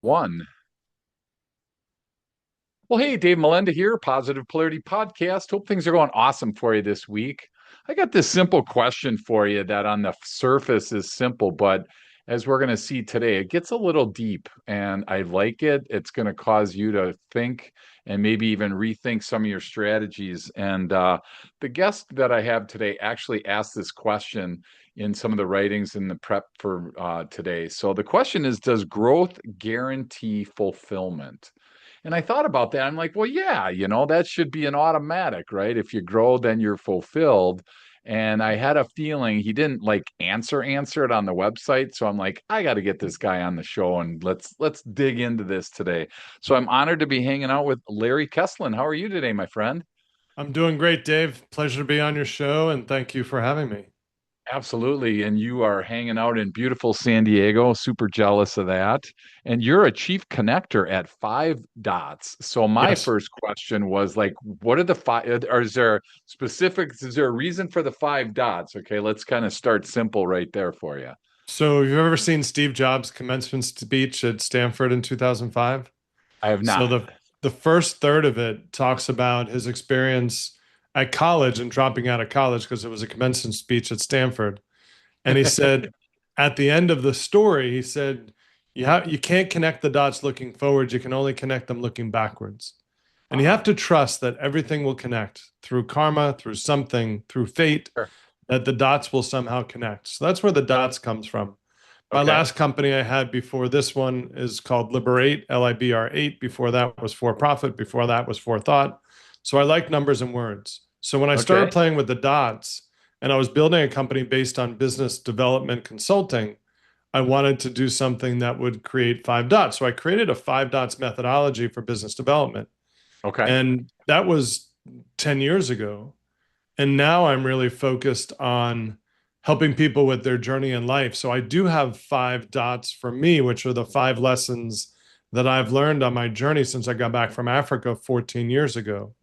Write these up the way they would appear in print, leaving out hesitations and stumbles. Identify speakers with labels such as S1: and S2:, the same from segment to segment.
S1: One. Well, hey, Dave Melinda here, Positive Polarity Podcast. Hope things are going awesome for you this week. I got this simple question for you that on the surface is simple, but as we're going to see today, it gets a little deep and I like it. It's going to cause you to think and maybe even rethink some of your strategies. And the guest that I have today actually asked this question in some of the writings in the prep for today. So the question is, does growth guarantee fulfillment? And I thought about that. I'm like, well, yeah, that should be an automatic, right? If you grow, then you're fulfilled. And I had a feeling he didn't like answer it on the website. So I'm like, I got to get this guy on the show and let's dig into this today. So I'm honored to be hanging out with Larry Kesslin. How are you today, my friend?
S2: I'm doing great, Dave. Pleasure to be on your show, and thank you for having me.
S1: Absolutely. And you are hanging out in beautiful San Diego. Super jealous of that. And you're a chief connector at Five Dots. So my
S2: Yes.
S1: first question was like, what are the five, or is there specifics? Is there a reason for the five dots? Okay, let's kind of start simple right there for you.
S2: So, have you ever seen Steve Jobs' commencement speech at Stanford in 2005?
S1: I have
S2: So,
S1: not.
S2: the first third of it talks about his experience at college and dropping out of college because it was a commencement speech at Stanford. And he said, at the end of the story, he said, you can't connect the dots looking forward. You can only connect them looking backwards. And you have
S1: Uh-huh.
S2: to trust that everything will connect through karma, through something, through fate,
S1: Sure.
S2: that the dots will somehow connect. So that's where the dots comes from. My
S1: Okay.
S2: last company I had before this one is called Liberate, LIBR8. Before that was for profit. Before that was for thought. So I like numbers and words. So when I started
S1: Okay.
S2: playing with the dots and I was building a company based on business development consulting, I wanted to do something that would create five dots. So I created a five dots methodology for business development.
S1: Okay.
S2: And that was 10 years ago. And now I'm really focused on helping people with their journey in life. So I do have five dots for me, which are the five lessons that I've learned on my journey since I got back from Africa 14 years ago.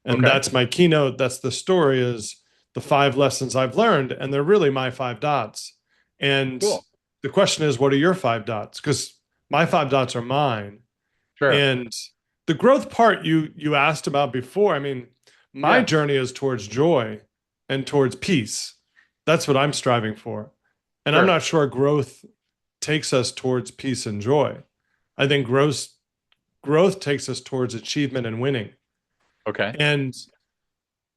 S2: And
S1: Okay.
S2: that's my keynote. That's the story is the five lessons I've learned. And they're really my five dots. And
S1: Cool.
S2: the question is, what are your five dots? Because my five dots are mine.
S1: Sure.
S2: And the growth part you asked about before, I mean, my
S1: Yeah.
S2: journey is towards joy and towards peace. That's what I'm striving for. And I'm
S1: Sure.
S2: not sure growth takes us towards peace and joy. I think growth takes us towards achievement and winning.
S1: Okay.
S2: And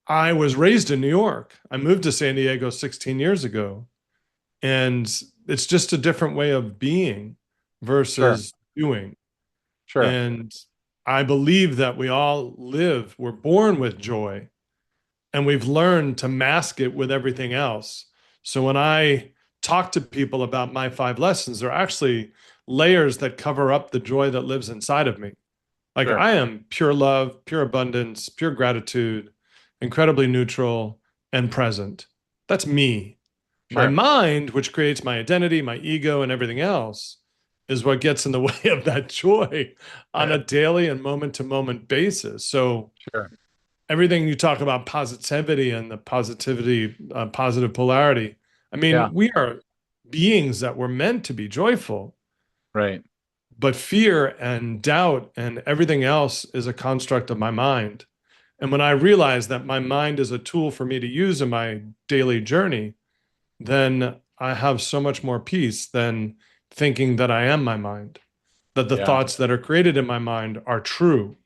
S2: I was raised in New York. I moved to San Diego 16 years ago, and it's just a different way of being
S1: Sure.
S2: versus doing.
S1: Sure.
S2: And I believe that we're born with joy and we've learned to mask it with everything else. So when I talk to people about my five lessons, they're actually layers that cover up the joy that lives inside of me. Like
S1: Sure.
S2: I am pure love, pure abundance, pure gratitude, incredibly neutral and present. That's me. My
S1: Sure.
S2: mind, which creates my identity, my ego, and everything else, is what gets in the way of that joy on a daily and moment to moment basis. So,
S1: Sure.
S2: everything you talk about positivity and the positive polarity, I
S1: Yeah.
S2: mean, we are beings that were meant to be joyful,
S1: Right.
S2: but fear and doubt and everything else is a construct of my mind. And when I realize that my mind is a tool for me to use in my daily journey, then I have so much more peace than thinking that I am my mind, that the
S1: Yeah.
S2: thoughts that are created in my mind are true.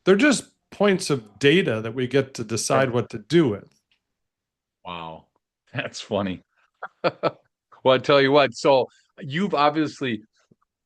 S2: They're just points of data that we get to
S1: Sure.
S2: decide what to do with.
S1: Wow. That's funny. Well, I tell you what, so you've obviously,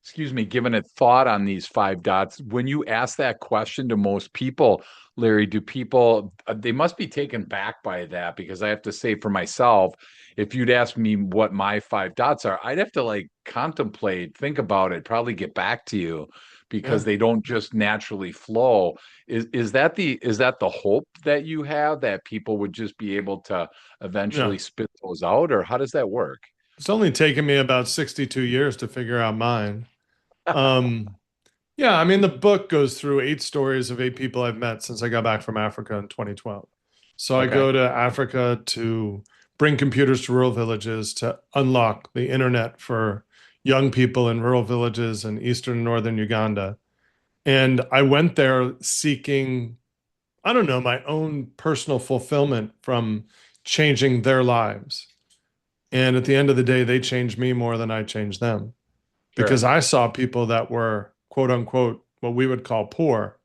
S1: excuse me, given it thought on these five dots. When you ask that question to most people, Larry, do people, they must be taken back by that because I have to say for myself, if you'd ask me what my five dots are, I'd have to like contemplate, think about it, probably get back to you because
S2: Yeah.
S1: they don't just naturally flow. Is that the hope that you have that people would just be able to eventually
S2: No.
S1: spit those out, or how does that work?
S2: It's only taken me about 62 years to figure out mine. Um, yeah, I mean, the book goes through eight stories of eight people I've met since I got back from Africa in 2012. So I
S1: Okay.
S2: go to Africa to bring computers to rural villages to unlock the internet for young people in rural villages in eastern and northern Uganda. And I went there seeking, I don't know, my own personal fulfillment from changing their lives. And at the end of the day, they changed me more than I changed them because
S1: Sure.
S2: I saw people that were quote unquote what we would call poor,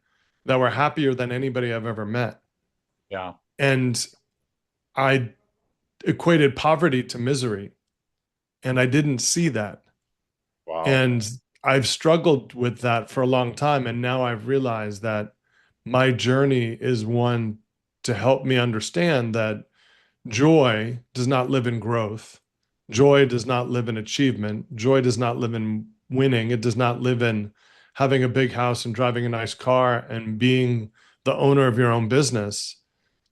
S2: that were happier than anybody I've ever met.
S1: Yeah.
S2: And I equated poverty to misery, and I didn't see that.
S1: Wow.
S2: And I've struggled with that for a long time. And now I've realized that my journey is one to help me understand that joy does not live in growth. Joy does not live in achievement. Joy does not live in winning. It does not live in having a big house and driving a nice car and being the owner of your own business.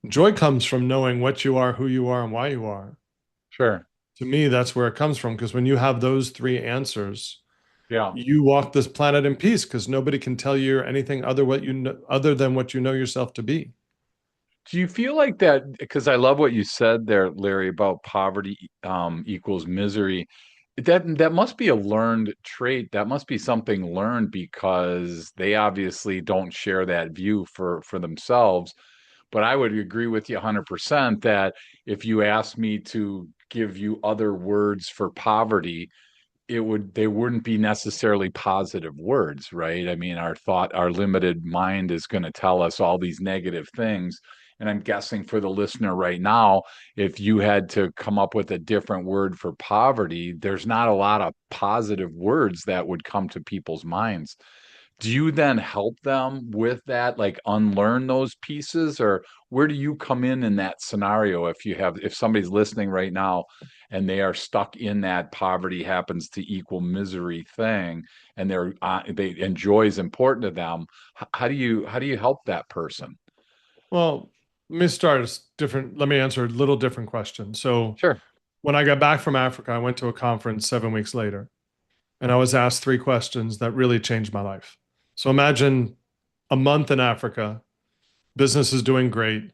S2: Joy comes from knowing what you are, who you are, and why you are.
S1: Sure.
S2: To me, that's where it comes from. Because when you have those three answers,
S1: Yeah.
S2: you walk this planet in peace because nobody can tell you anything other than what you know yourself to be.
S1: Do you feel like that? Because I love what you said there, Larry, about poverty equals misery. That must be a learned trait. That must be something learned because they obviously don't share that view for themselves. But I would agree with you 100% that if you asked me to give you other words for poverty, they wouldn't be necessarily positive words, right? I mean, our limited mind is going to tell us all these negative things. And I'm guessing for the listener right now, if you had to come up with a different word for poverty, there's not a lot of positive words that would come to people's minds. Do you then help them with that, like unlearn those pieces, or where do you come in that scenario? If somebody's listening right now and they are stuck in that poverty happens to equal misery thing, and and joy is important to them, how do you help that person?
S2: Well, let me start as different. Let me answer a little different question. So,
S1: Sure.
S2: when I got back from Africa, I went to a conference 7 weeks later, and I was asked three questions that really changed my life. So, imagine a month in Africa, business is doing great.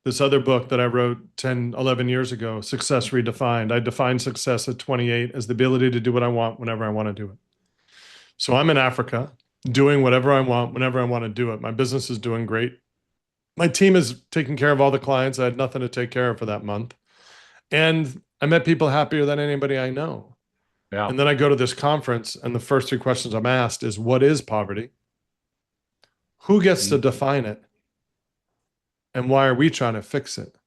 S2: This other book that I wrote 10, 11 years ago, Success Redefined, I defined success at 28 as the ability to do what I want whenever I want to do it. So, I'm in Africa doing whatever I want whenever I want to do it. My business is doing great. My team is taking care of all the clients. I had nothing to take care of for that month. And I met people happier than anybody I know.
S1: Yeah.
S2: And then I go to this conference, and the first three questions I'm asked is, what is poverty? Who gets to
S1: Mm.
S2: define it? And why are we trying to fix it?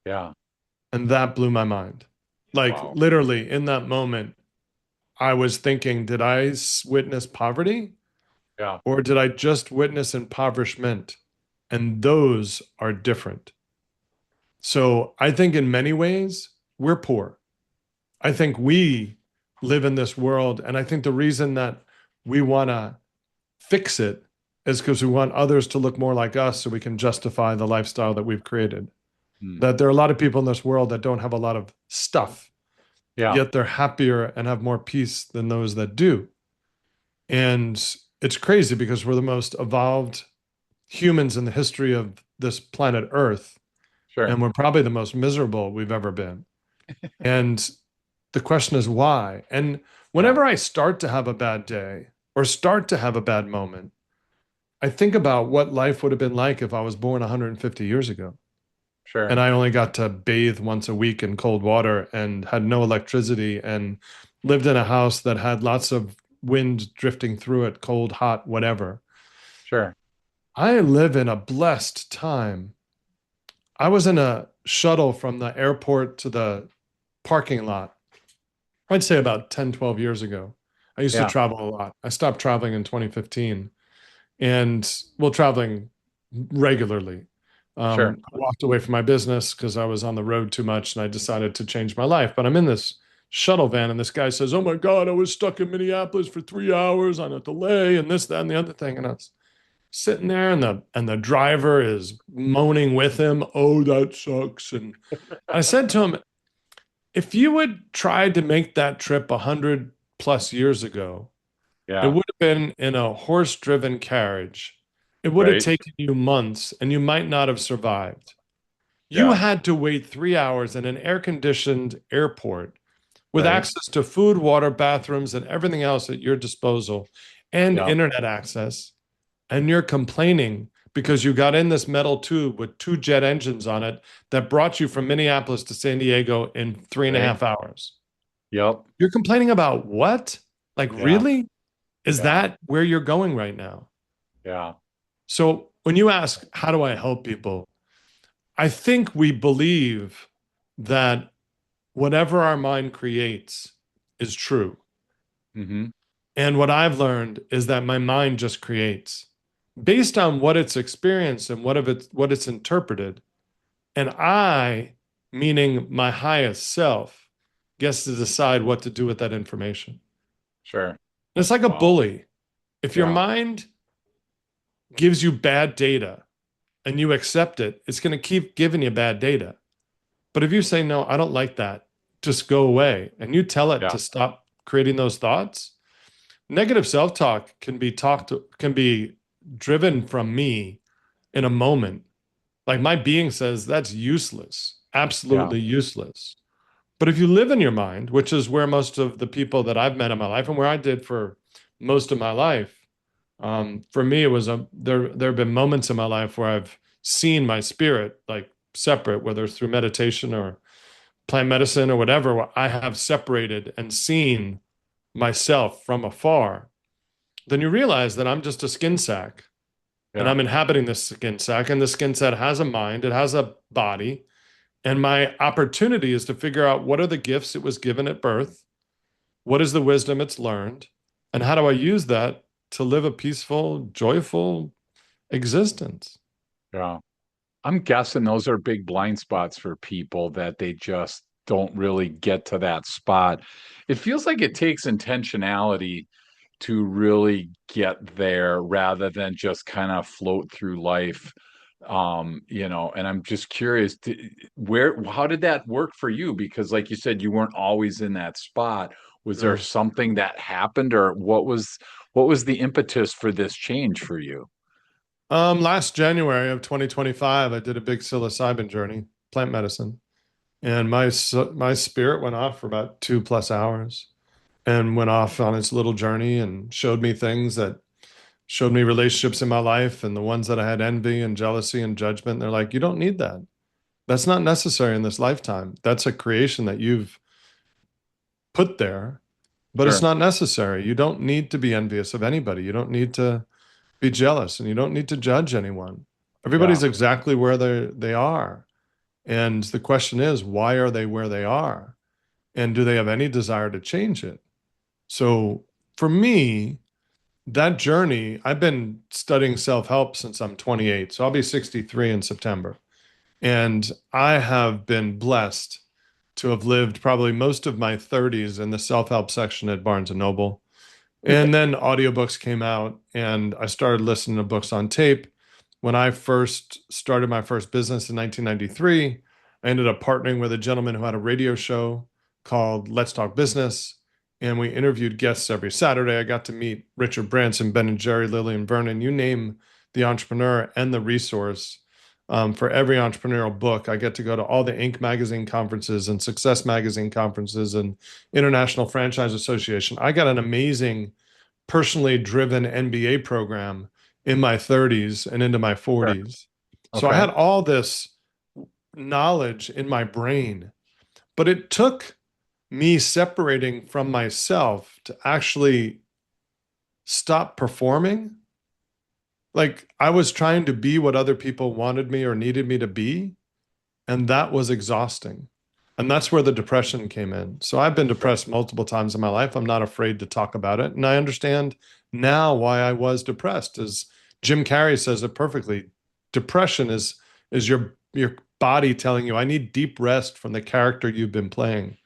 S1: Yeah.
S2: And that blew my mind. Like
S1: Wow.
S2: literally in that moment, I was thinking, did I witness poverty
S1: Yeah.
S2: or did I just witness impoverishment? And those are different. So I think in many ways, we're poor. I think we live in this world. And I think the reason that we want to fix it is because we want others to look more like us so we can justify the lifestyle that we've created.
S1: Mm.
S2: That there are a lot of people in this world that don't have a lot of stuff,
S1: Yeah.
S2: yet they're happier and have more peace than those that do. And it's crazy because we're the most evolved humans in the history of this planet Earth.
S1: Sure.
S2: And we're probably the most miserable we've ever been. And the question is why? And
S1: Yeah.
S2: whenever I start to have a bad day or start to have a bad moment, I think about what life would have been like if I was born 150 years ago and
S1: Sure.
S2: I only got to bathe once a week in cold water and had no electricity and lived in a house that had lots of wind drifting through it, cold, hot, whatever.
S1: Sure.
S2: I live in a blessed time. I was in a shuttle from the airport to the parking lot, I'd say about 10, 12 years ago. I used to
S1: Yeah.
S2: travel a lot. I stopped traveling in 2015 and well, traveling regularly.
S1: Sure.
S2: I walked away from my business because I was on the road too much and I decided to change my life. But I'm in this shuttle van and this guy says, "Oh my God, I was stuck in Minneapolis for 3 hours on a delay and this, that, and the other thing." And I was sitting there and the driver is moaning with him, "Oh, that sucks." And I said to him, if you had tried to make that trip 100 plus years ago, it
S1: Yeah.
S2: would have been in a horse-driven carriage. It would have
S1: Right.
S2: taken you months and you might not have survived. You
S1: Yeah.
S2: had to wait 3 hours in an air-conditioned airport with
S1: Right.
S2: access to food, water, bathrooms, and everything else at your disposal, and
S1: Yeah.
S2: internet access, and you're complaining because you got in this metal tube with two jet engines on it that brought you from Minneapolis to San Diego in three and a
S1: Right.
S2: half hours.
S1: Yep.
S2: You're complaining about what? Like,
S1: Yeah.
S2: really? Is
S1: Yeah.
S2: that where you're going right now?
S1: Yeah.
S2: So, when you ask, how do I help people? I think we believe that whatever our mind creates is true.
S1: Hmm.
S2: And what I've learned is that my mind just creates based on what it's experienced and what it's interpreted. And I, meaning my highest self, gets to decide what to do with that information.
S1: Sure.
S2: And it's like a
S1: Wow.
S2: bully. If your
S1: Yeah.
S2: mind gives you bad data and you accept it, it's going to keep giving you bad data. But if you say, no, I don't like that, just go away, and you tell it
S1: Yeah.
S2: to stop creating those thoughts, negative self-talk can be driven from me in a moment. Like my being says, that's useless,
S1: Yeah.
S2: absolutely useless. But if you live in your mind, which is where most of the people that I've met in my life and where I did for most of my life, for me, it was there have been moments in my life where I've seen my spirit like separate, whether it's through meditation or plant medicine or whatever, where I have separated and seen myself from afar. Then you realize that I'm just a skin sac and
S1: Yeah.
S2: I'm inhabiting this skin sac, and the skin sac has a mind, it has a body, and my opportunity is to figure out what are the gifts it was given at birth, what is the wisdom it's learned, and how do I use that to live a peaceful, joyful existence.
S1: Yeah. I'm guessing those are big blind spots for people that they just don't really get to that spot. It feels like it takes intentionality to really get there rather than just kind of float through life. And I'm just curious how did that work for you? Because like you said, you weren't always in that spot. Was there
S2: Sure.
S1: something that happened, or what was the impetus for this change for you?
S2: Last January of 2025, I did a big psilocybin journey, plant medicine, and my spirit went off for about 2+ hours and went off on its little journey and showed me things that showed me relationships in my life and the ones that I had envy and jealousy and judgment. They're like, you don't need that. That's not necessary in this lifetime. That's a creation that you've put there, but it's
S1: Sure.
S2: not necessary. You don't need to be envious of anybody. You don't need to be jealous and you don't need to judge anyone.
S1: Yeah.
S2: Everybody's exactly where they are. And the question is, why are they where they are? And do they have any desire to change it? So for me, that journey, I've been studying self-help since I'm 28. So I'll be 63 in September. And I have been blessed to have lived probably most of my 30s in the self-help section at Barnes and Noble. And then audiobooks came out and I started listening to books on tape. When I first started my first business in 1993, I ended up partnering with a gentleman who had a radio show called Let's Talk Business. And we interviewed guests every Saturday. I got to meet Richard Branson, Ben and Jerry, Lillian Vernon, you name the entrepreneur and the resource. For every entrepreneurial book, I get to go to all the Inc. magazine conferences and Success magazine conferences and International Franchise Association. I got an amazing personally driven MBA program in my 30s and into my
S1: Sure.
S2: 40s. So I
S1: Okay.
S2: had all this knowledge in my brain, but it took me separating from myself to actually stop performing. Like I was trying to be what other people wanted me or needed me to be, and that was exhausting. And that's where the depression came in. So I've been
S1: Sure.
S2: depressed multiple times in my life. I'm not afraid to talk about it. And I understand now why I was depressed. As Jim Carrey says it perfectly, depression is your body telling you, I need deep rest from the character you've been playing.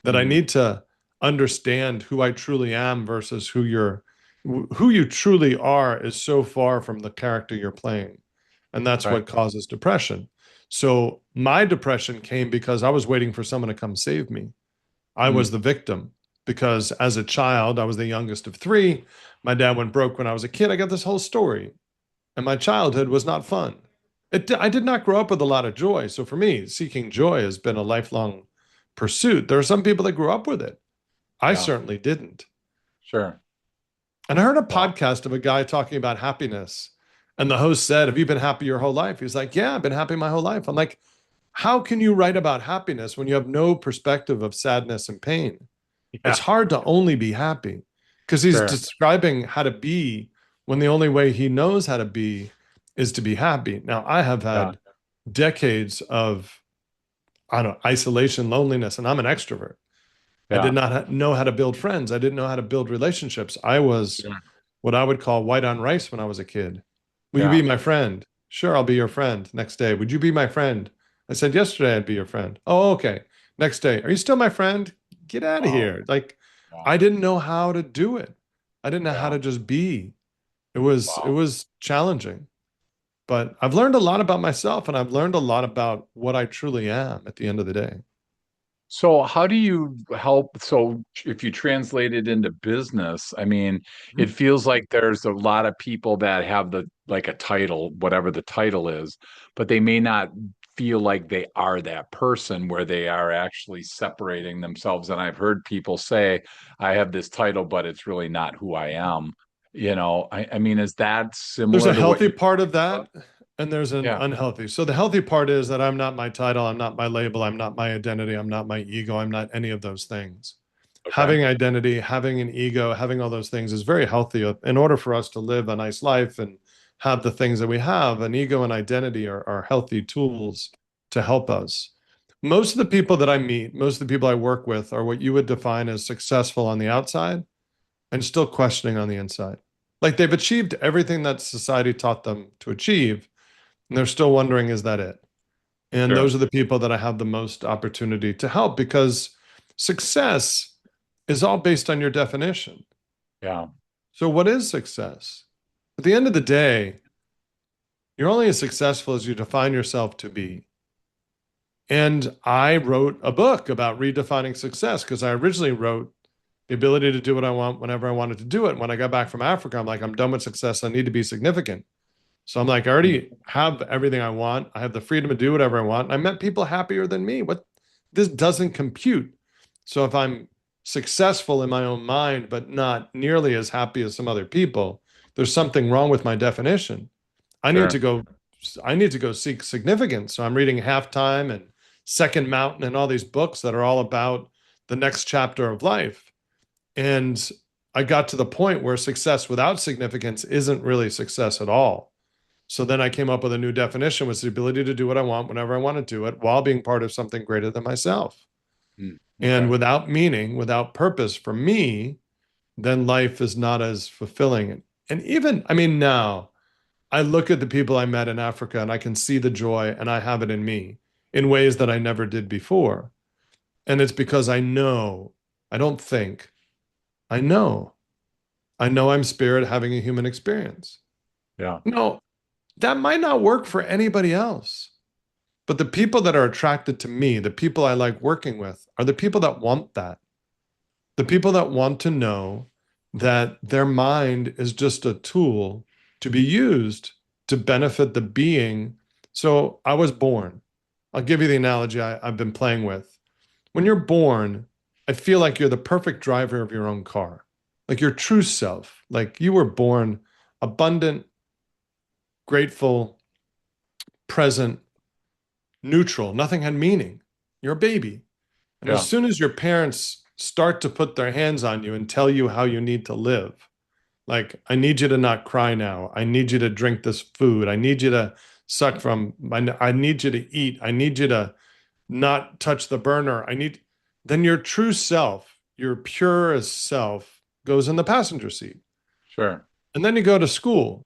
S2: That I
S1: Mm,
S2: need to understand who I truly am versus who you truly are is so far from the character you're playing. And that's
S1: right.
S2: what causes depression. So my depression came because I was waiting for someone to come save me. I was
S1: Mm,
S2: the victim because as a child, I was the youngest of three. My dad went broke when I was a kid. I got this whole story, and my childhood was not fun. I did not grow up with a lot of joy. So for me, seeking joy has been a lifelong pursuit. There are some people that grew up with it. I
S1: Yeah.
S2: certainly didn't.
S1: Sure.
S2: And I heard a
S1: Wow.
S2: podcast of a guy talking about happiness. And the host said, "Have you been happy your whole life?" He's like, "Yeah, I've been happy my whole life." I'm like, "How can you write about happiness when you have no perspective of sadness and pain?" It's
S1: Yeah.
S2: hard to only be happy because he's
S1: Sure.
S2: describing how to be when the only way he knows how to be is to be happy. Now, I have
S1: Yeah.
S2: had decades of, I don't know, isolation, loneliness, and I'm an extrovert. I did
S1: Yeah.
S2: not know how to build friends. I didn't know how to build relationships. I was
S1: Sure.
S2: what I would call white on rice when I was a kid. Will you be
S1: Yeah.
S2: my friend? Sure, I'll be your friend. Next day, would you be my friend? I said yesterday I'd be your friend. Oh, okay. Next day, are you still my friend? Get out of
S1: Wow.
S2: here. Like,
S1: Yeah.
S2: I didn't know how to do it. I didn't know how
S1: Yeah.
S2: to just be. It
S1: Wow.
S2: was challenging. But I've learned a lot about myself and I've learned a lot about what I truly am at the end of the day.
S1: So how do you help? So if you translate it into business, I mean, it feels like there's a lot of people that have the like a title, whatever the title is, but they may not feel like they are that person where they are actually separating themselves. And I've heard people say, I have this title, but it's really not who I am. I mean, is that
S2: There's a
S1: similar to what
S2: healthy
S1: you
S2: part of
S1: about?
S2: that, and there's an
S1: Yeah.
S2: unhealthy. So the healthy part is that I'm not my title, I'm not my label, I'm not my identity, I'm not my ego, I'm not any of those things.
S1: Okay.
S2: Having identity, having an ego, having all those things is very healthy in order for us to live a nice life and have the things that we have. An ego and identity are healthy tools to help us. Most of the people that I meet, most of the people I work with are what you would define as successful on the outside and still questioning on the inside. Like they've achieved everything that society taught them to achieve, and they're still wondering, is that it? And
S1: Sure.
S2: those are the people that I have the most opportunity to help because success is all based on your definition.
S1: Yeah.
S2: So, what is success? At the end of the day, you're only as successful as you define yourself to be. And I wrote a book about redefining success because I originally wrote the ability to do what I want whenever I wanted to do it. When I got back from Africa, I'm like, I'm done with success. I need to be significant. So I'm like, I already have everything I want. I have the freedom to do whatever I want. And I met people happier than me. What this doesn't compute. So if I'm successful in my own mind, but not nearly as happy as some other people, there's something wrong with my definition. I need to
S1: Sure.
S2: go, I need to go seek significance. So I'm reading Halftime and Second Mountain and all these books that are all about the next chapter of life. And I got to the point where success without significance isn't really success at all. So then I came up with a new definition, was the ability to do what I want whenever I want to do it while being part of something greater than myself.
S1: Mm,
S2: And
S1: okay.
S2: without meaning, without purpose for me, then life is not as fulfilling. And even, I mean, now I look at the people I met in Africa and I can see the joy and I have it in me in ways that I never did before. And it's because I know, I don't think, I know. I know I'm spirit having a human experience.
S1: Yeah.
S2: No, that might not work for anybody else. But the people that are attracted to me, the people I like working with, are the people that want that. The people that want to know that their mind is just a tool to be used to benefit the being. So I was born. I'll give you the analogy I've been playing with. When you're born, I feel like you're the perfect driver of your own car, like your true self. Like you were born abundant, grateful, present, neutral. Nothing had meaning. You're a baby. And as
S1: Yeah.
S2: soon as your parents start to put their hands on you and tell you how you need to live, like, I need you to not cry now. I need you to drink this food. I need you to suck from, I need you to eat. I need you to not touch the burner. Then your true self, your purest self goes in the passenger seat.
S1: Sure.
S2: And then you go to school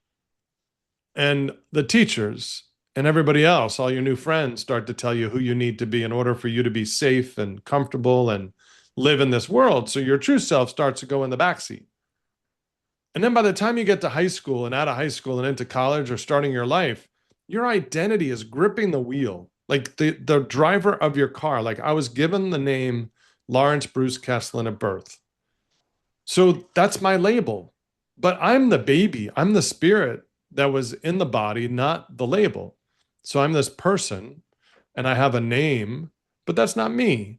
S2: and the teachers and everybody else, all your new friends start to tell you who you need to be in order for you to be safe and comfortable and live in this world. So your true self starts to go in the backseat. And then by the time you get to high school and out of high school and into college or starting your life, your identity is gripping the wheel. Like the driver of your car. Like I was given the name Lawrence Bruce Kesslin at birth. So that's my label. But I'm the baby. I'm the spirit that was in the body, not the label. So I'm this person and I have a name, but that's not me.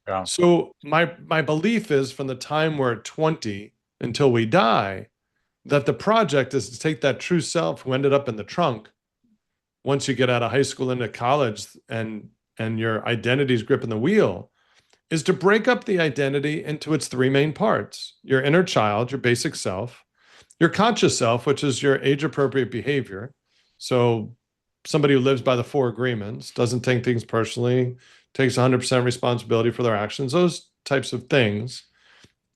S1: Yeah.
S2: So my belief is from the time we're 20 until we die, that the project is to take that true self who ended up in the trunk once you get out of high school into college and your identity's gripping the wheel, is to break up the identity into its three main parts: your inner child, your basic self; your conscious self, which is your age appropriate behavior. So somebody who lives by the four agreements, doesn't take things personally, takes 100% responsibility for their actions, those types of things.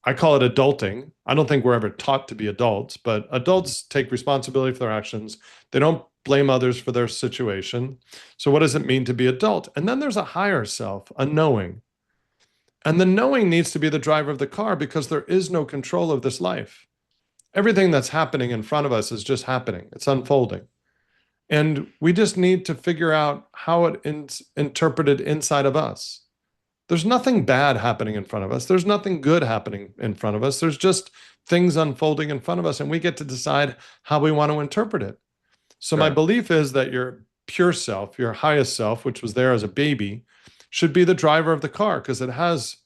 S2: I call it adulting. I don't think we're ever taught to be adults, but adults take responsibility for their actions. They don't blame others for their situation. So, what does it mean to be adult? And then there's a higher self, a knowing. And the knowing needs to be the driver of the car because there is no control of this life. Everything that's happening in front of us is just happening, it's unfolding. And we just need to figure out how it's interpreted inside of us. There's nothing bad happening in front of us. There's nothing good happening in front of us. There's just things unfolding in front of us, and we get to decide how we want to interpret it. So, my
S1: Sure.
S2: belief is that your pure self, your highest self, which was there as a baby, should be the driver of the car because it has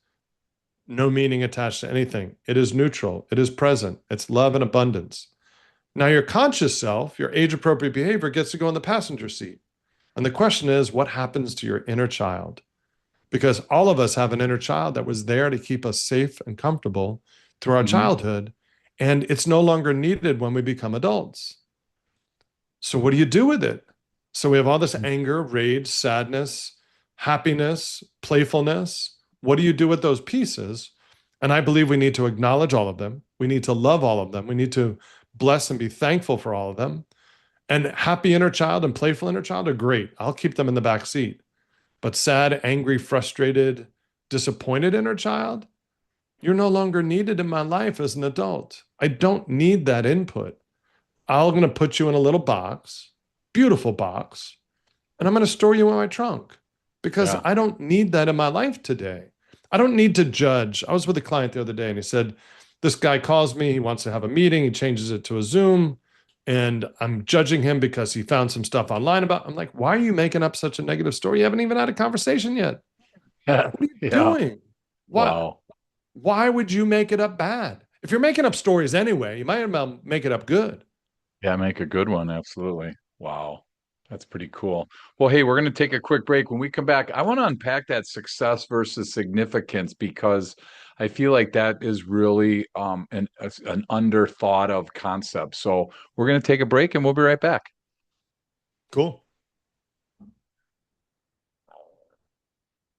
S2: no meaning attached to anything. It is neutral, it is present, it's love and abundance. Now, your conscious self, your age appropriate behavior, gets to go in the passenger seat. And the question is, what happens to your inner child? Because all of us have an inner child that was there to keep us safe and comfortable through our
S1: Hmm.
S2: childhood. And it's no longer needed when we become adults. So, what do you do with it? So, we have all this anger, rage, sadness, happiness, playfulness. What do you do with those pieces? And I believe we need to acknowledge all of them. We need to love all of them. We need to bless and be thankful for all of them. And happy inner child and playful inner child are great. I'll keep them in the back seat. But sad, angry, frustrated, disappointed inner child, you're no longer needed in my life as an adult. I don't need that input. I'm going to put you in a little box, beautiful box, and I'm going to store you in my trunk because
S1: Yeah.
S2: I don't need that in my life today. I don't need to judge. I was with a client the other day and he said, this guy calls me, he wants to have a meeting, he changes it to a Zoom, and I'm judging him because he found some stuff online about. I'm like, why are you making up such a negative story? You haven't even had a conversation yet.
S1: Yeah.
S2: What are you
S1: Yeah.
S2: doing? Why
S1: Wow.
S2: why would you make it up bad? If you're making up stories anyway, you might as well make it up good.
S1: Yeah, make a good one. Absolutely. Wow. That's pretty cool. Well, hey, we're going to take a quick break. When we come back, I want to unpack that success versus significance because I feel like that is really an under thought of concept. So we're going to take a break and we'll be right back.
S2: Cool.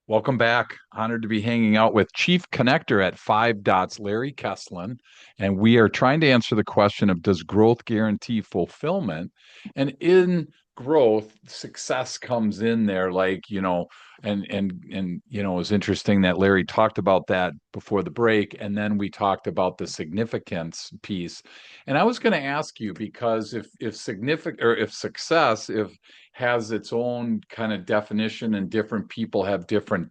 S1: Welcome back. Honored to be hanging out with Chief Connector at Five Dots, Larry Kesslin. And we are trying to answer the question of does growth guarantee fulfillment? And in growth, success comes in there, like, it's interesting that Larry talked about that before the break. And then we talked about the significance piece. And I was going to ask you because if significant or if success, if has its own kind of definition and different people have different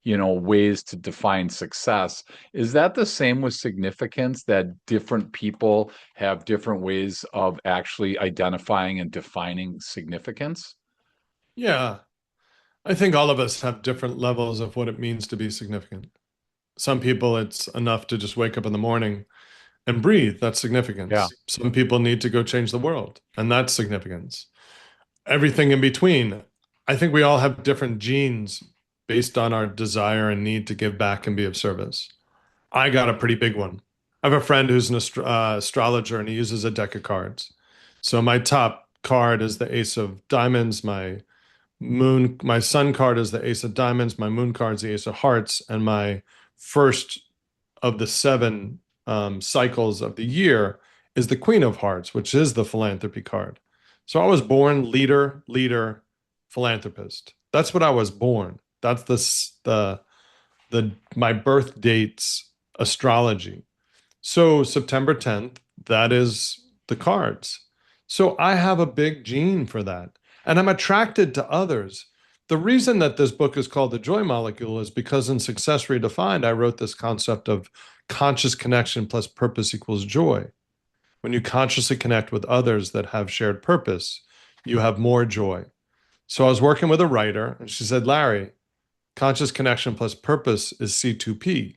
S1: ways to define success. Is that the same with significance, that different people have different ways of actually identifying and defining significance?
S2: Yeah. I think all of us have different levels of what it means to be significant. Some people, it's enough to just wake up in the morning and breathe. That's
S1: Yeah.
S2: significance. Some people need to go change the world, and that's significance. Everything in between. I think we all have different genes based on our desire and need to give back and be of service. I got a pretty big one. I have a friend who's an astrologer and he uses a deck of cards. So my top card is the Ace of Diamonds. My sun card is the Ace of Diamonds. My moon card is the Ace of Hearts. And my first of the seven cycles of the year is the Queen of Hearts, which is the philanthropy card. So I was born leader, leader, philanthropist. That's what I was born. That's the my birth date's astrology. So September 10th, that is the cards. So I have a big gene for that. And I'm attracted to others. The reason that this book is called The Joy Molecule is because in Success Redefined, I wrote this concept of conscious connection plus purpose equals joy. When you consciously connect with others that have shared purpose, you have more joy. So I was working with a writer, and she said, Larry, conscious connection plus purpose is C2P.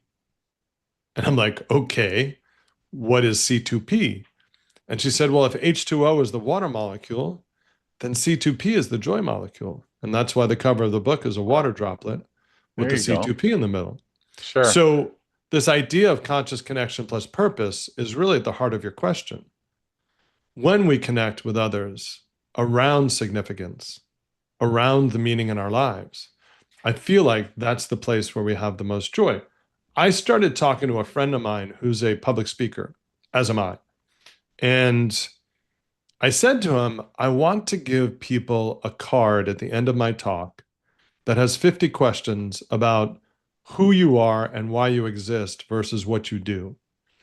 S2: And I'm like, okay, what is C2P? And she said, well, if H2O is the water molecule, then C2P is the joy molecule. And that's why the cover of the book is a water droplet with
S1: There
S2: the
S1: you go.
S2: C2P in the middle.
S1: Sure.
S2: So, this idea of conscious connection plus purpose is really at the heart of your question. When we connect with others around significance, around the meaning in our lives, I feel like that's the place where we have the most joy. I started talking to a friend of mine who's a public speaker, as am I. And I said to him, I want to give people a card at the end of my talk that has 50 questions about who you are and why you exist versus what you do.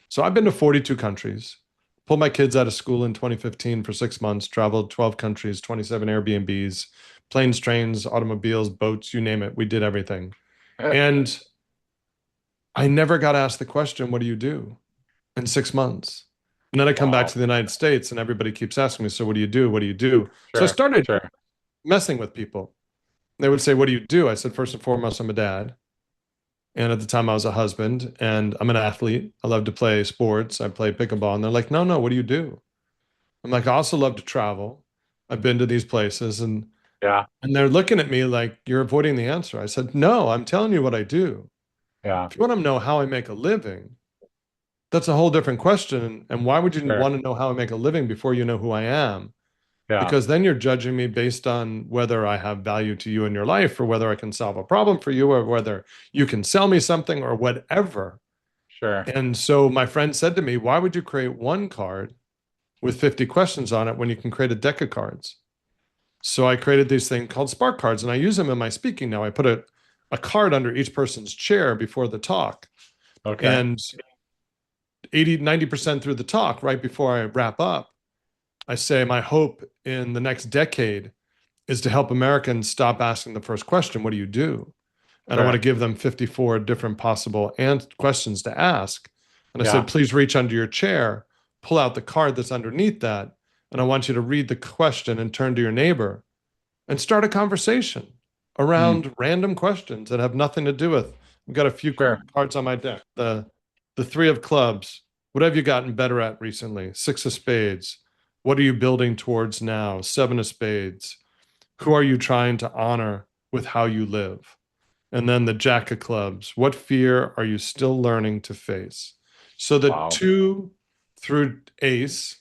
S2: So I've been to 42 countries, pulled my kids out of school in 2015 for 6 months, traveled 12 countries, 27 Airbnbs, planes, trains, automobiles, boats, you name it. We did everything. And I never got asked the question, what do you do in 6 months? And then I come back
S1: Wow.
S2: to the United States and everybody keeps asking me, so what do you do? What do you do? So I
S1: Sure.
S2: started
S1: Sure.
S2: messing with people. They would say, what do you do? I said, first and foremost, I'm a dad. And at the time, I was a husband and I'm an athlete. I love to play sports. I play pickleball. And they're like, no, no, what do you do? I'm like, I also love to travel. I've been to these places
S1: Yeah.
S2: and they're looking at me like you're avoiding the answer. I said, no, I'm telling you what I do.
S1: Yeah.
S2: If you want to know how I make a living, that's a whole different question. And why would you
S1: Sure.
S2: want to know how I make a living before you know who I am?
S1: Yeah.
S2: Because then you're judging me based on whether I have value to you in your life or whether I can solve a problem for you or whether you can sell me something or whatever.
S1: Sure.
S2: And so my friend said to me, why would you create one card with 50 questions on it when you can create a deck of cards? So I created these things called Spark cards and I use them in my speaking now. I put a card under each person's chair before the talk.
S1: Okay.
S2: And 80, 90% through the talk, right before I wrap up, I say, my hope in the next decade is to help Americans stop asking the first question, what do you do? And I want to
S1: Sure.
S2: give them 54 different possible questions to ask. And I said,
S1: Yeah.
S2: please reach under your chair, pull out the card that's underneath that. And I want you to read the question and turn to your neighbor and start a conversation
S1: Mm.
S2: around random questions that have nothing to do with. I've got a few
S1: Sure.
S2: cards on my deck. The three of clubs. What have you gotten better at recently? Six of spades. What are you building towards now? Seven of spades. Who are you trying to honor with how you live? And then the Jack of Clubs. What fear are you still learning to face? So the
S1: Wow.
S2: two through ace,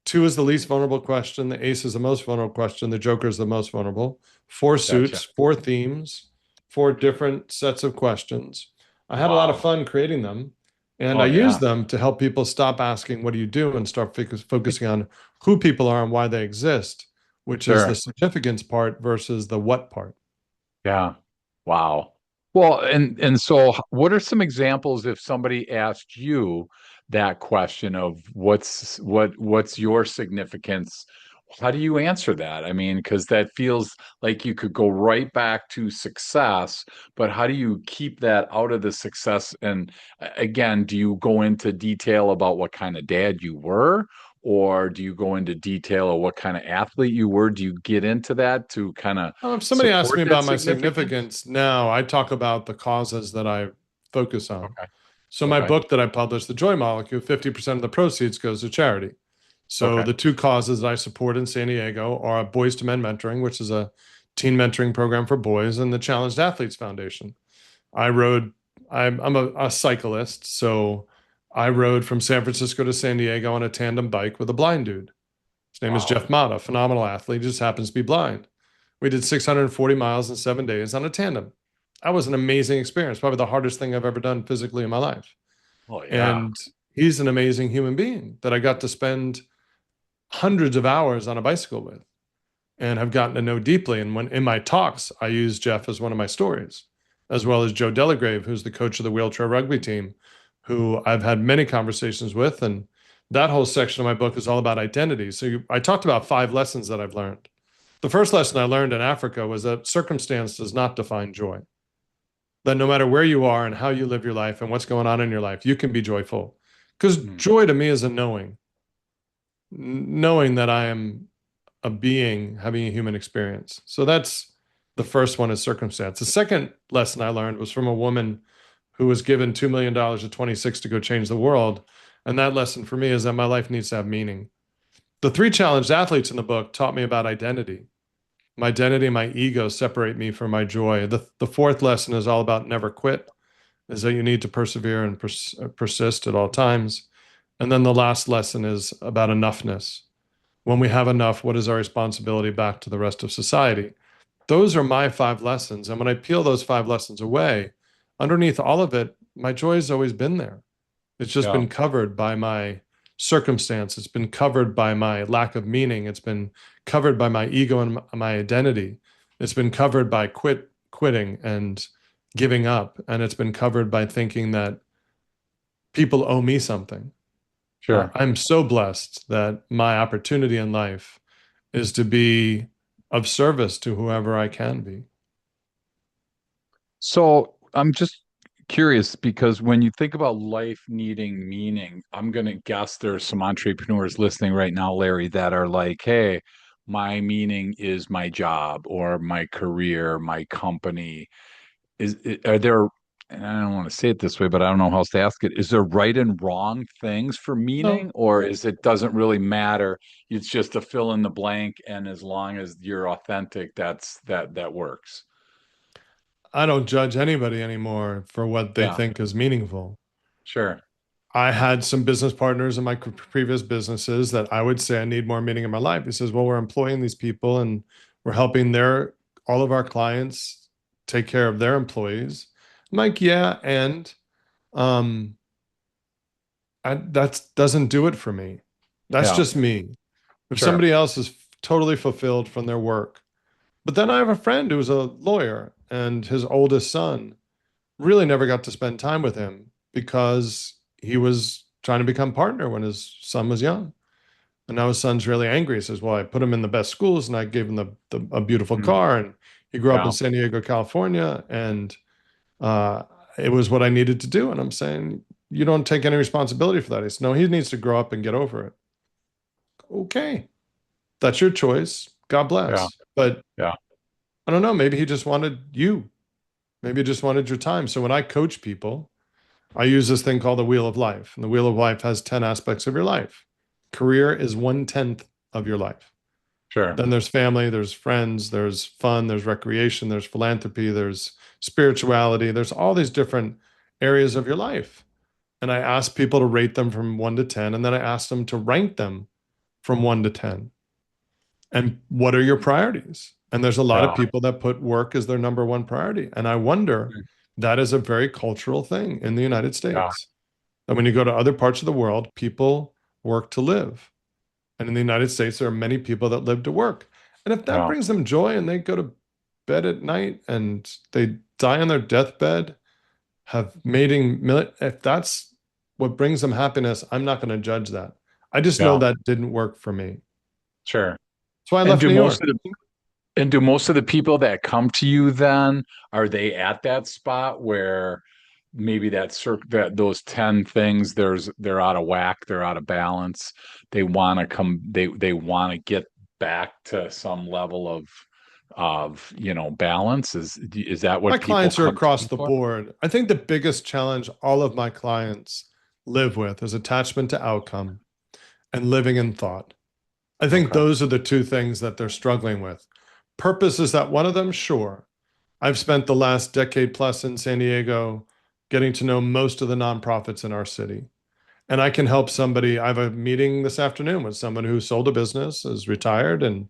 S2: two is the least vulnerable question. The ace is the most vulnerable question. The Joker is the most vulnerable. Four
S1: Gotcha.
S2: suits, four themes, four different sets of questions. I had a lot of
S1: Wow.
S2: fun creating them. And
S1: Oh
S2: I use
S1: yeah.
S2: them to help people stop asking, what do you do? And start focusing on who people are and why they exist, which is the
S1: Sure.
S2: significance part versus the what part.
S1: Yeah. Wow. Well, and so what are some examples if somebody asked you that question of what's your significance? How do you answer that? I mean, because that feels like you could go right back to success, but how do you keep that out of the success? And again, do you go into detail about what kind of dad you were? Or do you go into detail of what kind of athlete you were? Do you get into that to kind of
S2: If somebody asks
S1: support
S2: me
S1: that
S2: about my
S1: significance?
S2: significance now, I talk about the causes that I focus on.
S1: Okay.
S2: So my
S1: Okay.
S2: book that I published, The Joy Molecule, 50% of the proceeds goes to charity. So
S1: Okay.
S2: the two causes that I support in San Diego are Boys to Men Mentoring, which is a teen mentoring program for boys, and the Challenged Athletes Foundation. I rode, I'm a cyclist, so I rode from San Francisco to San Diego on a tandem bike with a blind dude. His name is
S1: Wow.
S2: Jeff Mata, phenomenal athlete, just happens to be blind. We did 640 miles in 7 days on a tandem. That was an amazing experience, probably the hardest thing I've ever done physically in my life.
S1: Oh yeah.
S2: And he's an amazing human being that I got to spend hundreds of hours on a bicycle with and have gotten to know deeply. And when in my talks, I use Jeff as one of my stories, as well as Joe Delagrave, who's the coach of the wheelchair rugby team, who I've had many conversations with. And that whole section of my book is all about identity. So I talked about 5 lessons that I've learned. The first lesson I learned in Africa was that circumstance does not define joy. That no matter where you are and how you live your life and what's going on in your life, you can be joyful. Because
S1: Mm.
S2: joy to me is a knowing that I am a being having a human experience. So that's The first one is circumstance. The second lesson I learned was from a woman who was given $2 million at 26 to go change the world. And that lesson for me is that my life needs to have meaning. The three challenged athletes in the book taught me about identity. My identity and my ego separate me from my joy. The fourth lesson is all about never quit, is that you need to persevere and persist at all times. And then the last lesson is about enoughness. When we have enough, what is our responsibility back to the rest of society? Those are my five lessons. And when I peel those five lessons away, underneath all of it, my joy has always been there. It's just
S1: Yeah,
S2: been covered by my circumstance. It's been covered by my lack of meaning. It's been covered by my ego and my identity. It's been covered by quitting and giving up. And it's been covered by thinking that people owe me something.
S1: sure.
S2: I'm so blessed that my opportunity in life is to be of service to whoever I can be.
S1: So I'm just curious because when you think about life needing meaning, I'm going to guess there's some entrepreneurs listening right now, Larry, that are like, hey, my meaning is my job or my career, my company. Are there, and I don't want to say it this way, but I don't know how else to ask it. Is there right and wrong things for
S2: No,
S1: meaning, or is it doesn't really matter? It's just a fill in the blank, and as long as you're authentic, that works.
S2: I don't judge anybody anymore for what they
S1: Yeah,
S2: think is meaningful.
S1: sure.
S2: I had some business partners in my previous businesses that I would say I need more meaning in my life. He says, well, we're employing these people and we're helping all of our clients take care of their employees. I'm like, yeah, and um, that doesn't do it for me. That's
S1: Yeah,
S2: just me. If
S1: sure.
S2: somebody else is totally fulfilled from their work. But then I have a friend who's a lawyer and his oldest son really never got to spend time with him because he was trying to become partner when his son was young. And now his son's really angry. He says, well, I put him in the best schools and I gave him a beautiful
S1: Mm,
S2: car. And he grew up in
S1: yeah,
S2: San Diego, California. And uh, it was what I needed to do. And I'm saying, you don't take any responsibility for that. He said, no, he needs to grow up and get over it. Okay, that's your choice. God
S1: yeah,
S2: bless. But
S1: yeah,
S2: I don't know. Maybe he just wanted you. Maybe he just wanted your time. So when I coach people, I use this thing called the Wheel of Life. And the Wheel of Life has 10 aspects of your life. Career is 1/10 of your life.
S1: sure.
S2: Then there's family, there's friends, there's fun, there's recreation, there's philanthropy, there's spirituality, there's all these different areas of your life. And I ask people to rate them from 1 to 10, and then I ask them to rank them from 1 to 10. And what are your priorities? And there's a lot of
S1: Yeah,
S2: people that put work as their number one priority. And I wonder,
S1: mm,
S2: that is a very cultural thing in the United
S1: yeah,
S2: States. And when you go to other parts of the world, people work to live. And in the United States, there are many people that live to work. And if that
S1: yeah,
S2: brings them joy and they go to bed at night and they die on their deathbed, if that's what brings them happiness, I'm not going to judge that. I just know
S1: yeah,
S2: that didn't work for me.
S1: sure.
S2: That's why I
S1: And
S2: left
S1: do
S2: New
S1: most
S2: York.
S1: of the and do most of the people that come to you then are they at that spot where maybe that those 10 things they're out of whack, they're out of balance. They want to come they want to get back to some level of balance. Is that
S2: My
S1: what people
S2: clients are
S1: come to
S2: across
S1: you
S2: the
S1: for?
S2: board. I think the biggest challenge all of my clients live with is attachment to outcome and living in thought. I think
S1: Okay.
S2: those are the two things that they're struggling with. Purpose, is that one of them? Sure. I've spent the last decade plus in San Diego getting to know most of the nonprofits in our city. And I can help somebody. I have a meeting this afternoon with someone who sold a business, is retired, and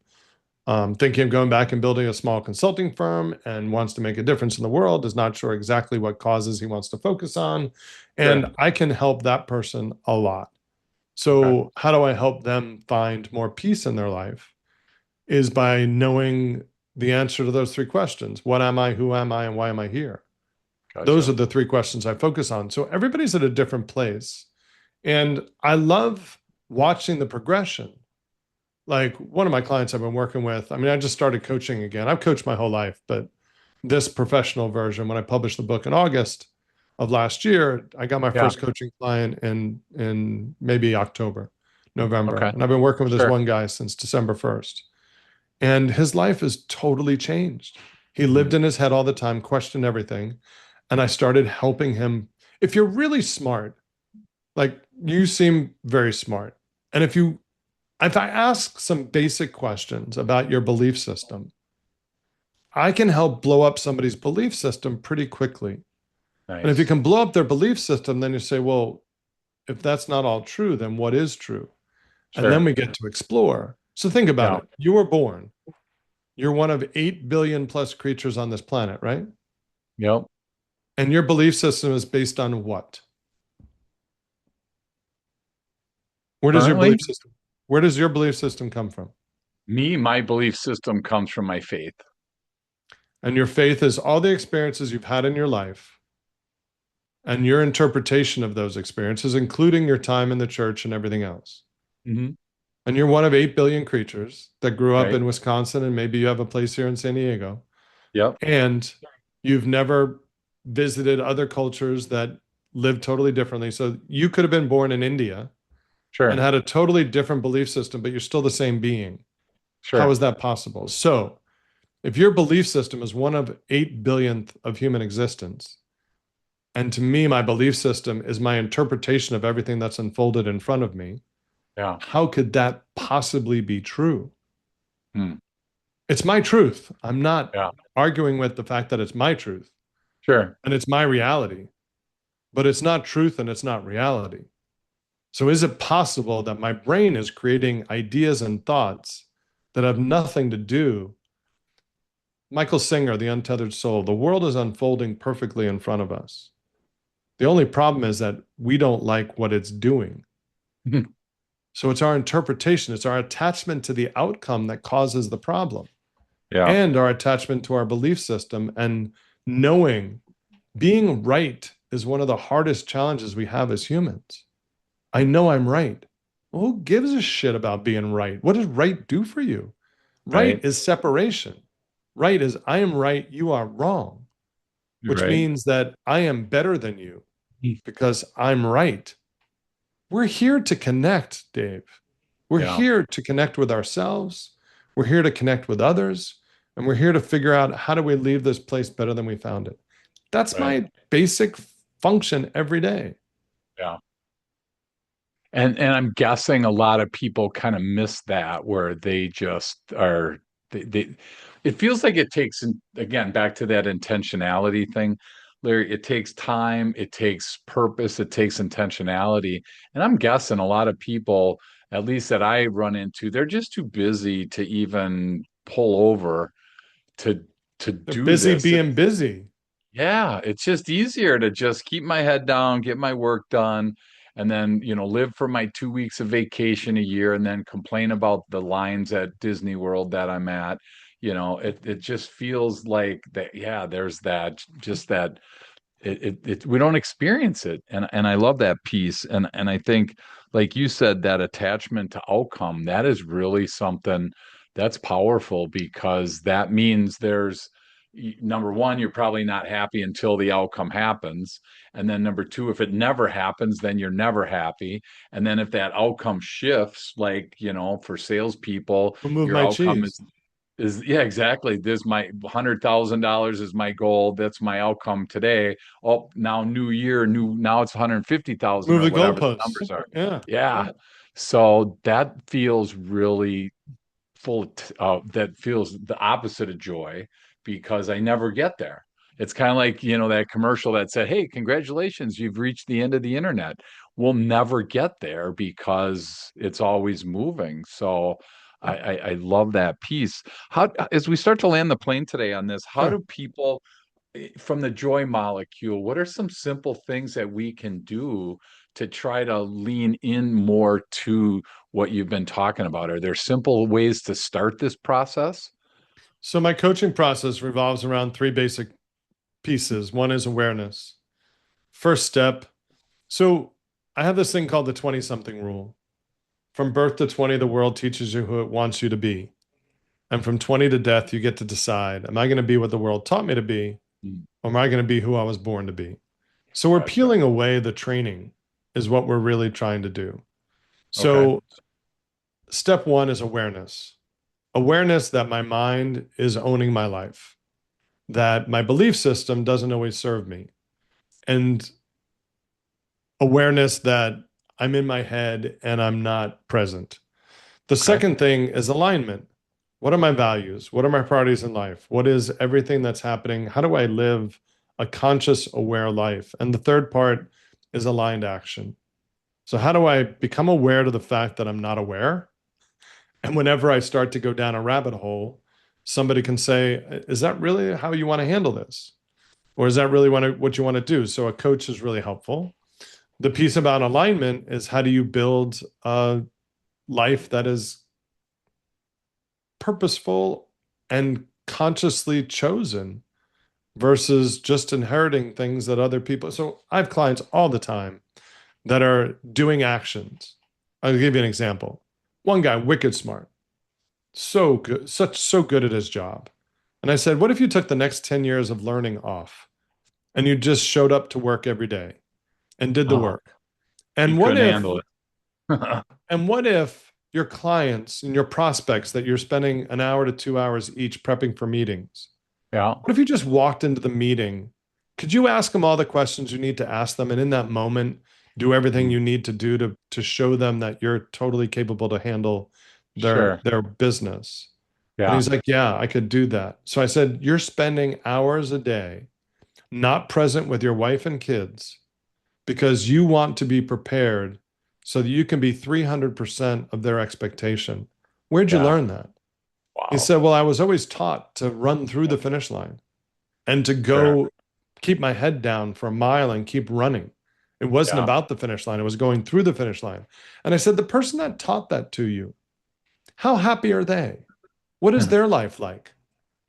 S2: thinking of going back and building a small consulting firm and wants to make a difference in the world, is not sure exactly what causes he wants to focus on.
S1: Sure.
S2: And I can help that person a lot.
S1: Okay.
S2: So, how do I help them find more peace in their life? Is by knowing the answer to those three questions. What am I? Who am I? And why am I here? Those
S1: Gotcha.
S2: are the three questions I focus on. So, everybody's at a different place. And I love watching the progression. Like one of my clients I've been working with, I mean, I just started coaching again. I've coached my whole life, but this professional version, when I published the book in August of last year, I got my
S1: Yeah.
S2: first coaching client in maybe October, November.
S1: Okay.
S2: And I've been working with this
S1: Sure.
S2: one guy since December 1st. And his life is totally changed. He lived
S1: Mhm.
S2: in his head all the time, questioned everything. And I started helping him. If you're really smart, like you seem very smart. And if I ask some basic questions about your belief system, I can help blow up somebody's belief system pretty quickly. And if you
S1: Nice.
S2: can blow up their belief system, then you say, well, if that's not all true, then what is true? And then
S1: Sure.
S2: we get to explore. So think about
S1: Yeah.
S2: it. You were born. You're one of 8 billion plus creatures on this planet, right?
S1: Yep.
S2: And your belief system is based on what? Where does your
S1: Currently,
S2: belief system? Where does your belief system come from?
S1: my belief system comes from my faith.
S2: And your faith is all the experiences you've had in your life and your interpretation of those experiences, including your time in the church and everything else.
S1: Hmm.
S2: And you're one of 8 billion creatures that grew up
S1: Right.
S2: in Wisconsin, and maybe you have a place here in San Diego.
S1: Yep.
S2: And you've never visited other cultures that live totally differently. So you could have been born in India and
S1: Sure.
S2: had a totally different belief system, but you're still the same being. How
S1: Sure.
S2: is that possible? So if your belief system is one of 8 billionth of human existence, and to me, my belief system is my interpretation of everything that's unfolded in front of me,
S1: Yeah.
S2: how could that possibly be true?
S1: Hmm.
S2: It's my truth. I'm not
S1: Yeah.
S2: arguing with the fact that it's my truth
S1: Sure.
S2: and it's my reality, but it's not truth and it's not reality. So, is it possible that my brain is creating ideas and thoughts that have nothing to do? Michael Singer, The Untethered Soul, the world is unfolding perfectly in front of us. The only problem is that we don't like what it's doing. So, it's our interpretation, it's our attachment to the outcome that causes the problem,
S1: Yeah.
S2: and our attachment to our belief system and knowing being right is one of the hardest challenges we have as humans. I know I'm right. Well, who gives a shit about being right? What does right do for you? Right
S1: Right.
S2: is separation. Right is I am right, you are wrong, which
S1: Right.
S2: means that I am better than you because I'm right. We're here to connect, Dave. We're
S1: Yeah.
S2: here to connect with ourselves. We're here to connect with others. And we're here to figure out how do we leave this place better than we found it. That's
S1: Right.
S2: my basic function every day.
S1: Yeah. And I'm guessing a lot of people kind of miss that where they just are they it feels like it takes again back to that intentionality thing, Larry, it takes time, it takes purpose, it takes intentionality. And I'm guessing a lot of people, at least that I run into, they're just too busy to even pull over to to
S2: They're
S1: do
S2: busy
S1: this.
S2: being busy.
S1: Yeah, it's just easier to just keep my head down, get my work done, and then, live for my 2 weeks of vacation a year and then complain about the lines at Disney World that I'm at. It just feels like that, yeah, there's that, just that we don't experience it. And I love that piece. And I think, like you said, that attachment to outcome, that is really something that's powerful because that means there's number one, you're probably not happy until the outcome happens. And then number two, if it never happens, then you're never happy. And then if that outcome shifts, like, for salespeople,
S2: Who moved
S1: your
S2: my
S1: outcome
S2: cheese?
S1: is yeah, exactly. This my $100,000 is my goal. That's my outcome today. Oh, now new year, now it's 150,000
S2: Move
S1: or
S2: the
S1: whatever the
S2: goalposts.
S1: numbers are.
S2: Yeah.
S1: Yeah. So that feels really that feels the opposite of joy because I never get there. It's kind of like, that commercial that said, "Hey, congratulations, you've reached the end of the internet." We'll never get there because it's always moving. So I love that piece. How, as we start to land the plane today on this, how
S2: Sure.
S1: do people from the joy molecule, what are some simple things that we can do to try to lean in more to what you've been talking about? Are there simple ways to start this process?
S2: So my coaching process revolves around three basic pieces. One is awareness. First step. So I have this thing called the 20 something rule. From birth to 20, the world teaches you who it wants you to be. And from 20 to death, you get to decide, am I going to be what the world taught me to be?
S1: Mm.
S2: Or am I going to be who I was born to be? So we're
S1: Gotcha.
S2: peeling away the training is what we're really trying to do.
S1: Okay.
S2: So step one is awareness. Awareness that my mind is owning my life. that my belief system doesn't always serve me, and awareness that I'm in my head and I'm not present. The
S1: Okay.
S2: second thing is alignment. What are my values? What are my priorities in life? What is everything that's happening? How do I live a conscious, aware life? And the third part is aligned action. So, how do I become aware to the fact that I'm not aware? And whenever I start to go down a rabbit hole, somebody can say, is that really how you want to handle this? Or is that really what you want to do? So, a coach is really helpful. The piece about alignment is how do you build a life that is purposeful and consciously chosen versus just inheriting things that other people. So I have clients all the time that are doing actions. I'll give you an example. One guy, wicked smart, so good, so good at his job. And I said, what if you took the next 10 years of learning off and you just showed up to work every day and did the
S1: Oh,
S2: work?
S1: he
S2: And what
S1: couldn't
S2: if
S1: handle it.
S2: And what if your clients and your prospects that you're spending an hour to 2 hours each prepping for meetings?
S1: Yeah.
S2: What if you just walked into the meeting? Could you ask them all the questions you need to ask them? And in that moment, do everything
S1: Mm,
S2: you need to do to show them that you're totally capable to handle
S1: sure.
S2: their business. And
S1: Yeah.
S2: he's like, yeah, I could do that. So I said, you're spending hours a day not present with your wife and kids because you want to be prepared so that you can be 300% of their expectation. Where'd you
S1: Yeah.
S2: learn that? He
S1: Wow.
S2: said, well, I was always taught to run through the finish line and to
S1: Sure.
S2: go keep my head down for a mile and keep running. It wasn't
S1: Yeah.
S2: about the finish line, it was going through the finish line. And I said, the person that taught that to you, how happy are they? What is their life like?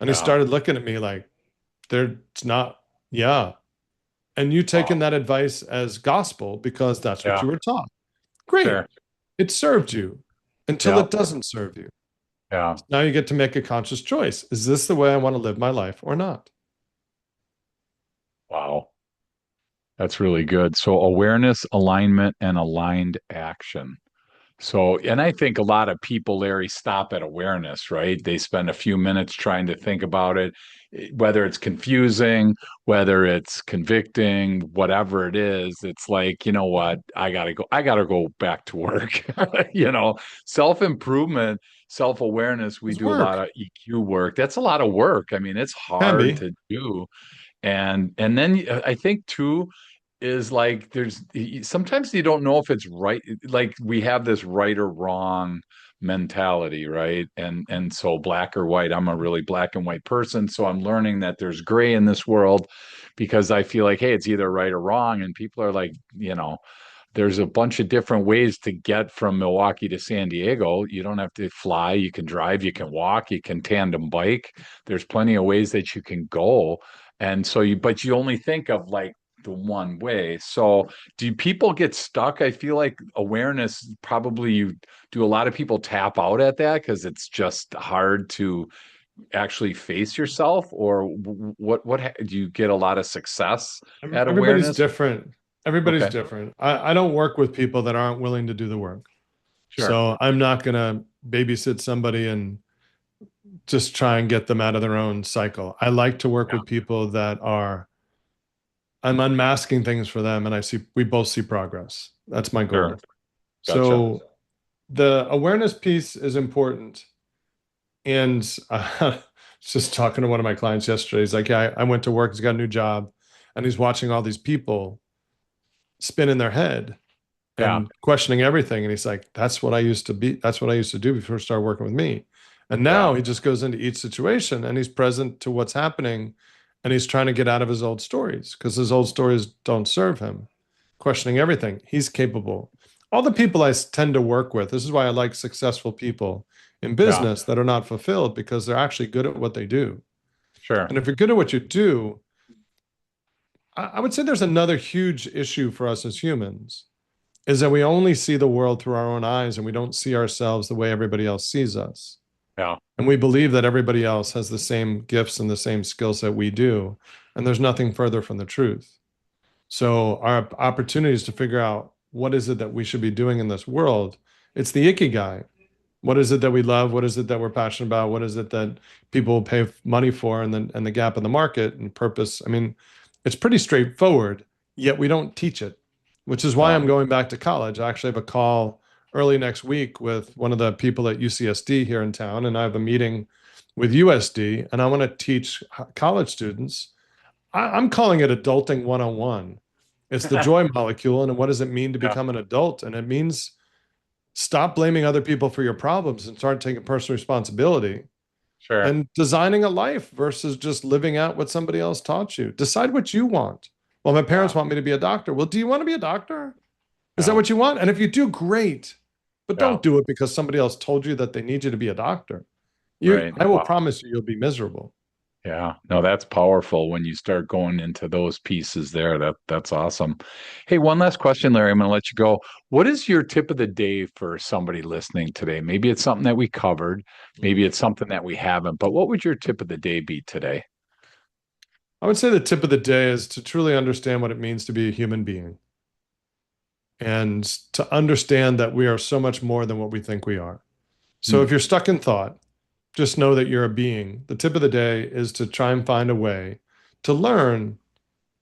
S2: And he
S1: Yeah.
S2: started looking at me like, it's not, yeah. And you taking
S1: Wow.
S2: that advice as gospel because that's what
S1: Yeah.
S2: you were taught. Great.
S1: Sure.
S2: It served you until
S1: Yeah.
S2: it doesn't serve you.
S1: Yeah.
S2: Now you get to make a conscious choice. Is this the way I want to live my life or not?
S1: Wow. That's really good. So awareness, alignment, and aligned action. So, and I think a lot of people, Larry, stop at awareness, right? They spend a few minutes trying to think about it, whether it's confusing, whether it's convicting, whatever it is. It's like, you know what? I gotta go back to work. Self-improvement, self-awareness, we
S2: It's
S1: do a lot
S2: work.
S1: of EQ work. That's a lot of work. I mean, it's
S2: Can
S1: hard
S2: be.
S1: to do. And then I think too is like there's sometimes you don't know if it's right, like we have this right or wrong mentality, right? And so black or white, I'm a really black and white person, so I'm learning that there's gray in this world because I feel like, hey, it's either right or wrong, and people are like, there's a bunch of different ways to get from Milwaukee to San Diego. You don't have to fly, you can drive, you can walk, you can tandem bike. There's plenty of ways that you can go. And so but you only think of like the one way. So do people get stuck? I feel like awareness, probably you do a lot of people tap out at that because it's just hard to actually face yourself, or what do you get a lot of success at
S2: Everybody's
S1: awareness?
S2: different. Everybody's
S1: Okay,
S2: different. I don't work with people that aren't willing to do the work.
S1: sure.
S2: So I'm not going to babysit somebody and just try and get them out of their own cycle. I like to work
S1: Yeah,
S2: with people that are, I'm unmasking things for them and we both see progress. That's my
S1: sure.
S2: goal.
S1: Gotcha.
S2: So the awareness piece is important. And I was just talking to one of my clients yesterday. He's like, yeah, I went to work. He's got a new job and he's watching all these people spin in their head
S1: Yeah,
S2: and questioning everything. And he's like, that's what I used to be. That's what I used to do before he started working with me. And
S1: yeah,
S2: now he just goes into each situation and he's present to what's happening. And he's trying to get out of his old stories because his old stories don't serve him, questioning everything. He's capable. All the people I tend to work with, this is why I like successful people in
S1: yeah,
S2: business that are not fulfilled because they're actually good at what they do.
S1: sure.
S2: And if you're good at what you do, I would say there's another huge issue for us as humans is that we only see the world through our own eyes and we don't see ourselves the way everybody else sees us.
S1: Yeah,
S2: And we believe that everybody else has the same gifts and the same skill set we do. And there's nothing further from the truth. So our opportunities to figure out what is it that we should be doing in this world, it's the ikigai. What is it that we love? What is it that we're passionate about? What is it that people pay money for? And the gap in the market and purpose. I mean, it's pretty straightforward, yet we don't teach it, which is why
S1: Yeah,
S2: I'm going back to college. I actually have a call early next week with one of the people at UCSD here in town, and I have a meeting with USD, and I want to teach college students. I'm calling it adulting 101. It's the joy molecule, and what does it mean to
S1: yeah,
S2: become an adult? And it means stop blaming other people for your problems and start taking personal responsibility
S1: sure.
S2: and designing a life versus just living out what somebody else taught you. Decide what you want. Well, my
S1: Yeah,
S2: parents want me to be a doctor. Well, do you want to be a doctor? Is that
S1: yeah,
S2: what you want? And if you do, great. But
S1: yeah.
S2: don't do it because somebody else told you that they need you to be a doctor.
S1: Right.
S2: I will
S1: Wow.
S2: promise you, you'll be miserable.
S1: Yeah. No, that's powerful when you start going into those pieces there. That's awesome. Hey, one last question, Larry. I'm going to let you go. What is your tip of the day for somebody listening today? Maybe it's something that we covered, maybe it's something that we haven't, but what would your tip of the day be today?
S2: I would say the tip of the day is to truly understand what it means to be a human being and to understand that we are so much more than what we think we are. So
S1: Hmm,
S2: if you're stuck in thought, just know that you're a being. The tip of the day is to try and find a way to learn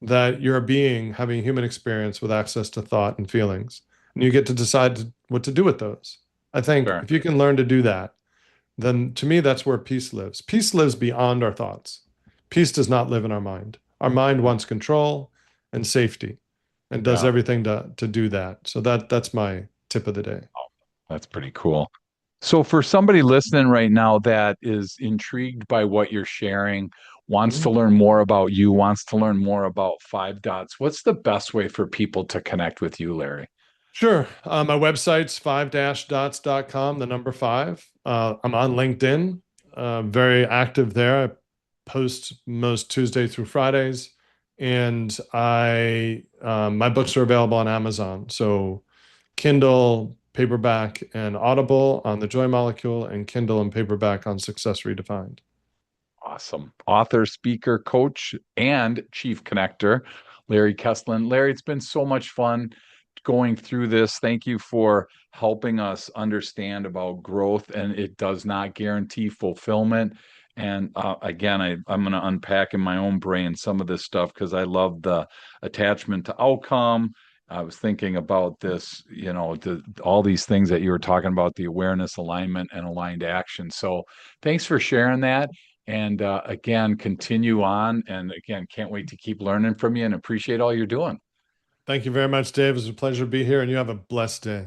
S2: that you're a being having a human experience with access to thought and feelings. And you get to decide what to do with those. I think
S1: sure.
S2: if you can learn to do that, then to me, that's where peace lives. Peace lives beyond our thoughts. Peace does not live in our mind. Our mind
S1: Yeah.
S2: wants control and safety and does
S1: Yeah.
S2: everything to do that. So that's my tip of the day.
S1: That's pretty cool. So, for somebody listening right now that is intrigued by what you're sharing, wants to
S2: Mhm.
S1: learn more about you, wants to learn more about Five Dots, what's the best way for people to connect with you, Larry?
S2: Sure. My website's 5-dots.com, the number five. I'm on LinkedIn, very active there. I post most Tuesday through Fridays, and my books are available on Amazon. So Kindle, paperback, and Audible on The Joy Molecule, and Kindle and paperback on Success Redefined.
S1: Awesome. Author, speaker, coach, and chief connector, Larry Kesslin. Larry, it's been so much fun going through this. Thank you for helping us understand about growth, and it does not guarantee fulfillment. And again, I'm going to unpack in my own brain some of this stuff because I love the attachment to outcome. I was thinking about this, all these things that you were talking about, the awareness, alignment, and aligned action. So thanks for sharing that. And again, continue on. And again, can't wait to keep learning from you and appreciate all you're doing.
S2: Thank you very much, Dave. It was a pleasure to be here, and you have a blessed day.